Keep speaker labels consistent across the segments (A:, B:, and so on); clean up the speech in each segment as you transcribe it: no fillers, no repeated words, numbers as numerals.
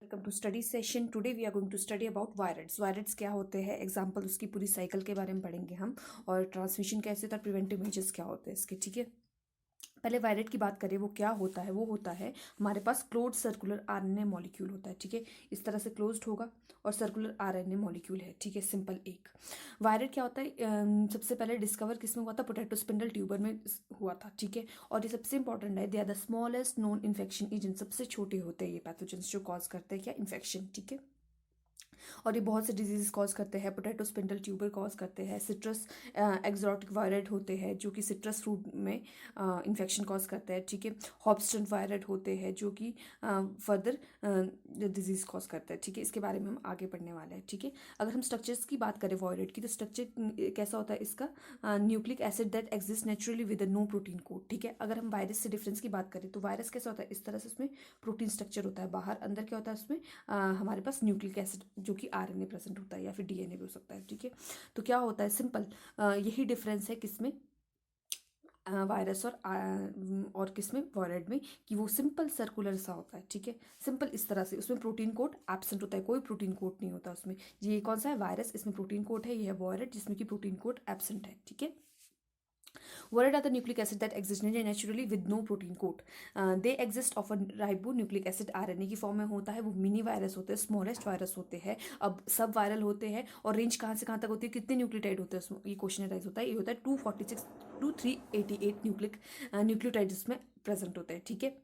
A: Welcome to study session. Today we are going to study about viroids. Viroids क्या होते हैं, example उसकी पूरी साइकिल के बारे में पढ़ेंगे हम, और ट्रांसमिशन कैसे होता है, प्रिवेंटिव मेजर्स क्या होते हैं इसके। ठीक है, पहले वायरट की बात करें, वो क्या होता है। वो होता है हमारे पास क्लोज सर्कुलर आरएनए मॉलिक्यूल होता है। ठीक है, इस तरह से क्लोज्ड होगा और सर्कुलर आरएनए मॉलिक्यूल है। ठीक है, सिंपल एक वायरट क्या होता है, सबसे पहले डिस्कवर किसमें हुआ था, पोटैटो स्पिंडल ट्यूबर में हुआ था। ठीक है, और ये सबसे इंपॉर्टेंट है, they are the smallest known infection agent. सबसे छोटे होते हैं ये पैथोजेंस जो कॉज करते हैं क्या, इन्फेक्शन। ठीक है, और ये बहुत से डिजीज कॉज करते हैं, पोटैटो स्पिंडल ट्यूबर कॉज करते हैं, सिट्रस एक्सोटिक वायरट होते हैं जो कि सिट्रस फ्रूट में इन्फेक्शन कॉज करते हैं। ठीक है, हॉब्स्टन वायरट होते हैं जो कि फर्दर डिजीज कॉज करते हैं। ठीक है, इसके बारे में हम आगे पढ़ने वाले हैं। ठीक है, अगर हम स्ट्रक्चर्स की बात करें वायरट की, तो स्ट्रक्चर कैसा होता है इसका, nucleic acid that exist naturally with no protein code. ठीक है, अगर हम वायरस से डिफरेंस की बात करें तो वायरस कैसा होता है, इस तरह से उसमें प्रोटीन स्ट्रक्चर होता है बाहर, अंदर क्या होता है उसमें हमारे पास न्यूक्लिक एसिड जो कि आरएनए प्रेजेंट होता है या फिर डीएनए भी हो सकता है। ठीक है, तो क्या होता है, सिंपल यही डिफरेंस है किसमें, वायरस और किसमें, वायरड में, कि वो सिंपल सर्कुलर सा होता है। ठीक है, सिंपल इस तरह से, उसमें प्रोटीन कोड एब्सेंट होता है, कोई प्रोटीन कोड नहीं होता उसमें। ये कौन सा है, वायरस, इसमें प्रोटीन कोड है। ये है वायरड जिसमें कि प्रोटीन कोड एब्सेंट है। ठीक है, what are the nucleic acid that exist naturally with no protein coat? They exist of a ribonucleic acid RNA की फॉर्म में होता है। वो मिनी वायरस होते हैं, स्मॉलेस्ट वायरस होते हैं। अब सब वायरल होते हैं, और रेंज कहाँ से कहाँ तक होती है, कितने न्यूक्लियोटाइड होते हैं उसमें, ये क्वेश्चन राइज होता है। ये होता है 246 टू 388 न्यूक्लियोटाइड इसमें प्रेजेंट होते हैं। ठीक है,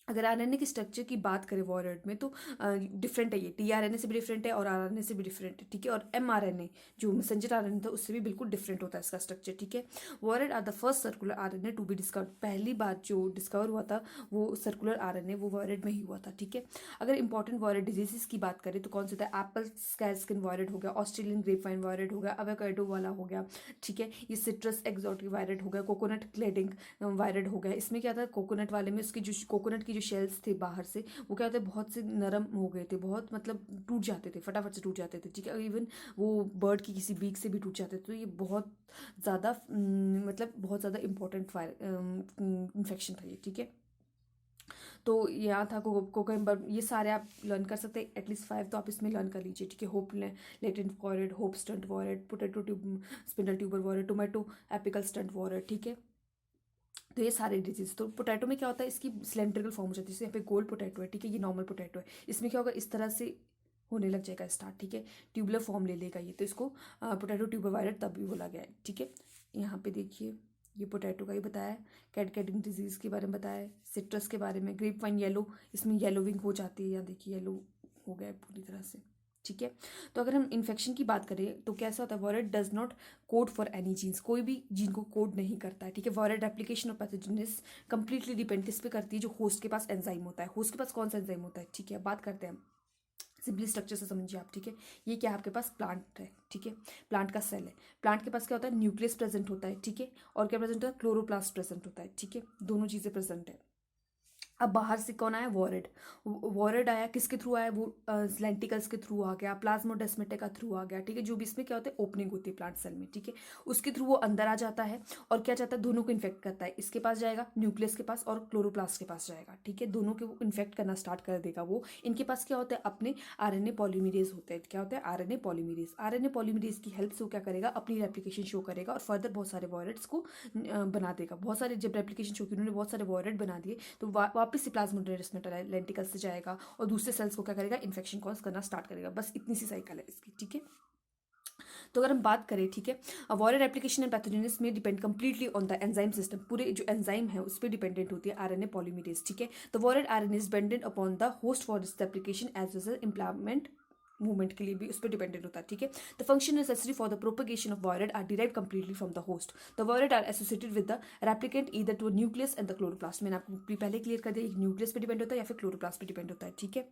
A: अगर आरएनए की स्ट्रक्चर की बात करें वॉयरड में, तो डिफरेंट है, ये टीआरएनए से भी डिफरेंट है और आरएनए से भी डिफरेंट है। ठीक है, और एमआरएनए जो मैसेंजर आरएनए था उससे भी बिल्कुल डिफरेंट होता है इसका स्ट्रक्चर। ठीक है, viroids are the first circular RNA to be discovered. पहली बार जो डिस्कवर हुआ था वो सर्कुलर आरएनए वो वॉयरड में ही हुआ था। ठीक है, अगर इंपॉर्टेंट वॉयरड डिजीजेस की बात करें तो कौन सा था, एप्पल स्काई स्किन वॉयरड हो गया, ऑस्ट्रेलियन ग्रेपवाइन वॉयरड हो गया, एवोकाडो वाला हो गया। ठीक है, ये सिट्रस एक्सोटिक वायरड हो गया, कोकोनट क्लेडिंग वायरड हो गया। इसमें क्या था, कोकोनट वाले में उसकी जो कोकोनट की जो शेल्स थे बाहर से, वो क्या होते हैं, बहुत से नरम हो गए थे, बहुत मतलब टूट जाते थे, फटाफट से टूट जाते थे। ठीक है, इवन वो बर्ड की किसी बीक से भी टूट जाते थे। तो ये बहुत ज़्यादा मतलब बहुत ज़्यादा इंपॉर्टेंट इन्फेक्शन था ये। ठीक है, तो यहाँ था कोकोम्बर, ये सारे आप लर्न कर सकते हैं, एटलीस्ट 5 तो आप इसमें लर्न कर लीजिए। ठीक है, hop latent viroid, hop stunt viroid, potato tube spindle tuber viroid, tomato apical stunt viroid. ठीक है, तो ये सारे डिजीज, तो पोटैटो में क्या होता है, इसकी सिलेंड्रिकल फॉर्म हो जाती है। जैसे यहाँ पे गोल पोटैटो है, ठीक है, ये नॉर्मल पोटैटो है, इसमें क्या होगा, इस तरह से होने लग जाएगा स्टार्ट। ठीक है, ट्यूबुलर फॉर्म ले लेगा ये, तो इसको पोटैटो ट्यूबर वायरट तब भी बोला गया है। ठीक है, यहाँ पे देखिए, ये पोटैटो का ही बताया है, कैडकेडिंग डिजीज के बारे में बताया है, सिट्रस के बारे में, ग्रेप वाइन येलो, इसमें येलोविंग हो जाती है, यहाँ देखिए येलो हो गया है पूरी तरह से। ठीक है, तो अगर हम इन्फेक्शन की बात करें तो कैसा होता है, viroid does not code for any genes, कोई भी जीन को कोड नहीं करता है। ठीक है, viroid application of pathogenesis completely depend किस पे करती है, जो होस्ट के पास एंजाइम होता है। होस्ट के पास कौन सा एंजाइम होता है, ठीक है, बात करते हैं सिंपली स्ट्रक्चर से समझिए आप। ठीक है, ये क्या आपके पास प्लांट है। ठीक है, प्लांट का सेल है, प्लांट के पास क्या होता है, न्यूक्लियस प्रेजेंट होता है। ठीक है, और क्या प्रेजेंट होता है, क्लोरोप्लास्ट प्रेजेंट होता है। ठीक है, दोनों चीज़ें प्रेजेंट है। अब बाहर से कौन आया, वॉरेड। वॉरेड आया, किसके थ्रू आया, वो लेंटिकल्स के थ्रू आ गया, प्लाज्मोडेस्मेटा का थ्रू आ गया। ठीक है, जो भी इसमें क्या होता है, ओपनिंग होती है प्लांट सेल में। ठीक है, उसके थ्रू वो अंदर आ जाता है, और क्या चाहता है, दोनों को इन्फेक्ट करता है। इसके पास जाएगा, न्यूक्लियस के पास, और क्लोरोप्लास्ट के पास जाएगा। ठीक है, दोनों के वो इन्फेक्ट करना स्टार्ट कर देगा। वो इनके पास क्या होता है, अपने आरएनए पॉलीमरेज होते हैं। क्या होता है, आरएनए पॉलीमरेज। आरएनए पॉलीमरेज की हेल्प से वो क्या करेगा, अपनी रेप्लिकेशन शो करेगा, और फर्दर बहुत सारे वॉयरट्स को बना देगा। बहुत सारे जब रेप्लिकेशन शो की, उन्होंने बहुत सारे वॉयरट बना दिए, तो वापस से प्लाज्मोडेस्मेटा लेंटिकल से जाएगा, और दूसरे सेल्स को क्या करेगा, इन्फेक्शन कॉज करना स्टार्ट करेगा। बस इतनी सी साइकिल है इसकी। ठीक है, तो अगर हम बात करें, ठीक है, वॉयरल एप्लीकेशन एंड पैथोजेनिस में depend completely on the enzyme system. पूरे जो एंजाइम है उस पर डिपेंडेंट होती है आरएनए पॉलीमरेज। ठीक है, तो viral RNA is dependent upon the host for this application as well as implement movement के लिए भी उस पर डिपेंडेंट होता है। ठीक है, the function necessary for the propagation of viroid are derive completely from the host. The viroid are associated with the replicant either to nucleus and the chloroplast. मैंने आपको पहले क्लियर कर दिया, एक न्यूक्लियस पे डिपेंड होता है या फिर क्लोरोप्लास्ट पे डिपेंड होता है। ठीक है,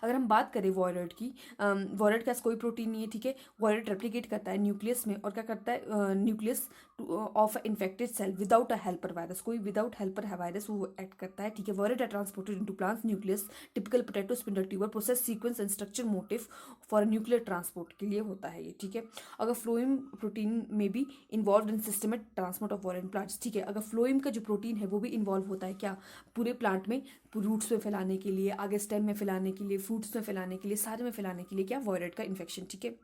A: अगर हम बात करें वॉयरड की, वॉयरड का कोई प्रोटीन नहीं है। ठीक है, वॉयरड रेप्लिकेट करता है न्यूक्लियस में, और क्या करता है, nucleus of infected cell without a helper virus, कोई विदाउट हेल्पर वायरस वो एक्ट करता है, ठीक है। Virus are transported into plants nucleus, typical potato spindle tuber, process sequence and structure motif for nuclear transport के लिए होता है ये, ठीक है। अगर फ्लोएम प्रोटीन में भी involve in systematic transport of wire in plants, ठीक है। अगर फ्लोएम का जो प्रोटीन है वो भी इन्वॉल्व होता है क्या, पूरे प्लांट में, रूट्स में फैलाने के लिए, आगे स्टेम में फैलाने के लिए, फ्रूट्स में फैलाने के लिए, सारे में फैलाने के लिए, क्या, वायरस का इन्फेक्शन, ठीक है।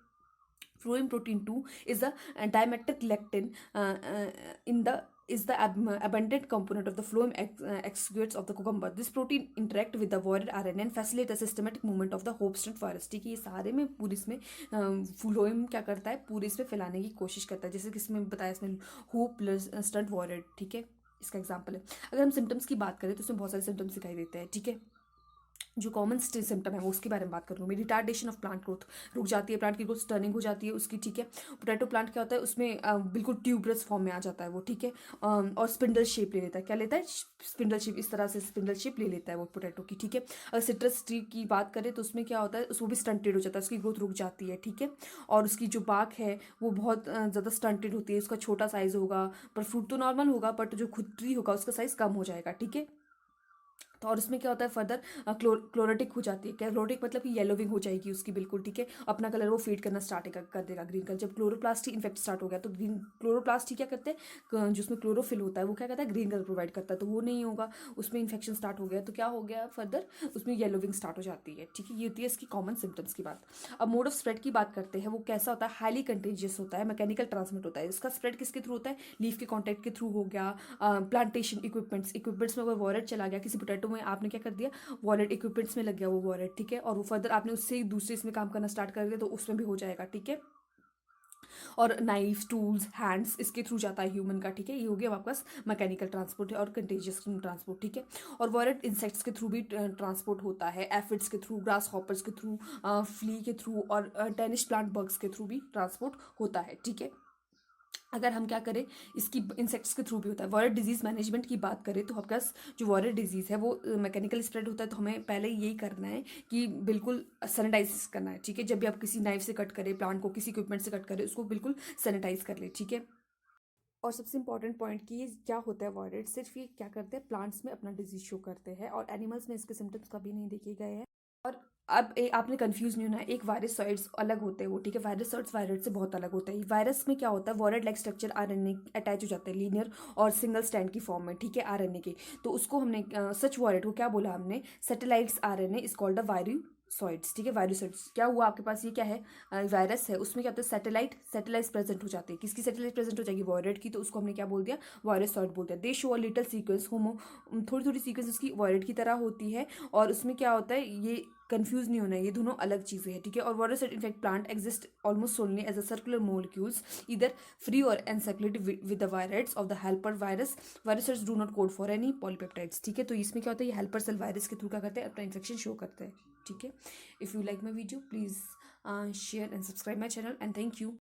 A: Fluorine protein 2 is the dimethyl lectin in the is the abundant component of the phloem exudates of the cucumber. This protein interact with the voided RNA and facilitate the systematic movement of the hope stunt virus, ठीक है। ये सारे में पूरी इसमें phloem क्या करता है, पूरी इसमें फैलाने की कोशिश करता है, जैसे कि इसमें बताया इसमें होप प्लस स्टंट वॉयड, ठीक है, इसका एग्जाम्पल है। अगर हम सिम्टम्स की बात करें तो इसमें बहुत सारे सिम्टम्स दिखाई देते हैं, ठीक है। जो कॉमन सिम्टम है वो उसके बारे में बात कर रही हूँ मैं। रिटार्डेशन ऑफ प्लांट ग्रोथ, रुक जाती है प्लांट की ग्रोथ, टर्निंग हो जाती है उसकी, ठीक है। पोटैटो प्लांट क्या होता है, उसमें बिल्कुल ट्यूबरस फॉर्म में आ जाता है वो, ठीक है। और स्पिंडल शेप ले लेता है, क्या लेता है, स्पिंडल शेप, इस तरह से स्पिंडल शेप ले लेता है वो पोटैटो की, ठीक है। अगर सिट्रस ट्री की बात करें तो उसमें क्या होता है, वो भी स्टंटेड हो जाता है, उसकी ग्रोथ रुक जाती है, ठीक है। और उसकी जो बाग है वो बहुत ज़्यादा स्टंटेड होती है, उसका छोटा साइज होगा, पर फ्रूट तो नॉर्मल होगा, बट जो खुद ट्री होगा उसका साइज कम हो जाएगा, ठीक है। तो और उसमें क्या होता है फर्दर क्लोरेटिक हो जाती है, क्या क्लोरेटिक मतलब कि येलोविंग हो जाएगी उसकी, बिल्कुल, ठीक है। अपना कलर वो फेड करना स्टार्ट कर देगा, ग्रीन कलर। जब क्लोरोप्लास्ट ही इन्फेक्ट स्टार्ट हो गया तो ग्रीन क्लोरोप्लास्ट ही क्या करते हैं, जिसमें क्लोरोफिल होता है वो क्या करता है, ग्रीन कलर प्रोवाइड करता है, तो वो नहीं होगा, उसमें इन्फेक्शन स्टार्ट हो गया तो क्या हो गया फर्दर, उसमें येलोविंग स्टार्ट हो जाती है, ठीक है। ये होती है इसकी कॉमन सिम्टम्स की बात। अब मोड ऑफ स्प्रेड की बात करते हैं, वो कैसा होता है, हाईली कंटेजियस होता है, मैकेनिकल ट्रांसमिट होता है। इसका स्प्रेड किसके थ्रू होता है, लीफ के कॉन्टैक्ट के थ्रू हो गया, प्लांटेशन इक्विपमेंट्स में अगर वायरस चला गया किसी पोटैटो में, आपने क्या कर दिया, वॉलेट इक्विपमेंट्स में लग गया वो वॉलेट, ठीक है। और वो फर्दर आपने उससे दूसरे इसमें काम करना स्टार्ट कर दिया तो उसमें भी हो जाएगा, ठीक है। और नाइफ, टूल्स, हैंड्स, इसके थ्रू जाता है ह्यूमन का, ठीक है। ये हो गया आपके पास मैकेनिकल ट्रांसपोर्ट और कंटेजियस ट्रांसपोर्ट, ठीक है। और वॉलेट इंसेक्ट्स के थ्रू भी ट्रांसपोर्ट होता है, एफिड्स के थ्रू, ग्रास हॉपर्स के थ्रू, फ्ली के थ्रू, और टेनिश प्लांट बग्स के थ्रू भी ट्रांसपोर्ट होता है, ठीक है। अगर हम क्या करें, इसकी इंसेक्ट्स के थ्रू भी होता है। वायरल डिजीज मैनेजमेंट की बात करें तो आपके पास जो वायरल डिजीज है वो मैकेनिकल स्प्रेड होता है, तो हमें पहले यही करना है कि बिल्कुल सैनिटाइज करना है, ठीक है। जब भी आप किसी नाइफ से कट करें प्लांट को, किसी इक्विपमेंट से कट करें, उसको बिल्कुल सैनिटाइज कर ले, ठीक है। और सबसे इंपॉर्टेंट पॉइंट कि ये क्या होता है वायरस, सिर्फ ये क्या करते हैं, प्लांट्स में अपना डिजीज शो करते हैं, और एनिमल्स में इसके सिम्टम्स कभी नहीं देखे गए हैं। और अब आपने कंफ्यूज नहीं होना है, एक वायरसॉइड्स अलग होते हैं वो, ठीक है। वायरसॉइड्स वायरस से बहुत अलग होता है। वायरस में क्या होता है, वॉरेड लाइक स्ट्रक्चर आरएनए अटैच हो जाता है, लीनियर और सिंगल स्टैंड की फॉर्म में, ठीक है, आरएनए के। तो उसको हमने सच वॉरेड को क्या बोला हमने, satellites RNA is called a virusoids, ठीक है। वायरोसॉइड्स क्या हुआ आपके पास, ये क्या है, वायरस है, उसमें क्या होता है, सैटेलाइट्स प्रेजेंट हो जाती है। किसकी सैटेलाइट प्रेजेंट हो जाएगी, वॉरेड की, तो उसको हमने क्या बोल दिया, वायरोसॉइड बोल दिया। They show a little sequence, homo, थोड़ी थोड़ी सीक्वेंस उसकी वॉरेड की तरह होती है, और उसमें क्या होता है, ये कंफ्यूज नहीं होना है, ये दोनों अलग चीज़ें हैं, ठीक है। और virus infect plant exist almost solely as a circular molecules either free or encapsulated with the virus of the helper virus. Virus do not code for any polypeptides, ठीक है। तो इसमें क्या होता है, ये हेल्पर सेल वायरस के through क्या करते हैं, अपना इन्फेक्शन शो करते हैं, ठीक है। If you like my video please share and subscribe my channel and thank you.